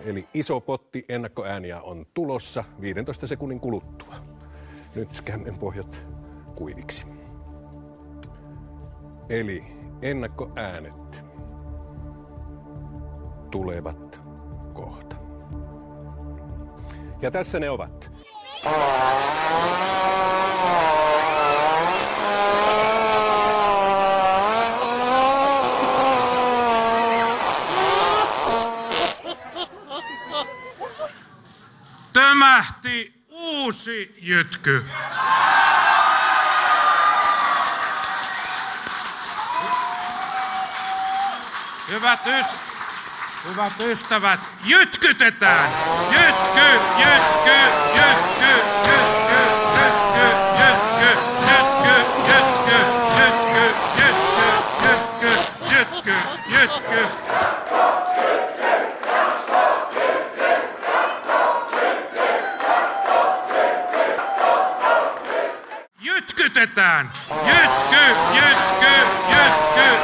eli iso potti ennakkoääniä on tulossa 15 sekunnin kuluttua. Nyt kämmenpohjat kuiviksi. Eli ennakkoäänet tulevat kohta. Ja tässä ne ovat. Tömähti uusi jytky. Hyvät ystävät, jytkytetään! Jytky, jytky, jytky, jytky, jytky, jytky, jytky, jytky, jytky, jytky, jytky, jytky. Jytkytetään! Jytky, jytky, jytky,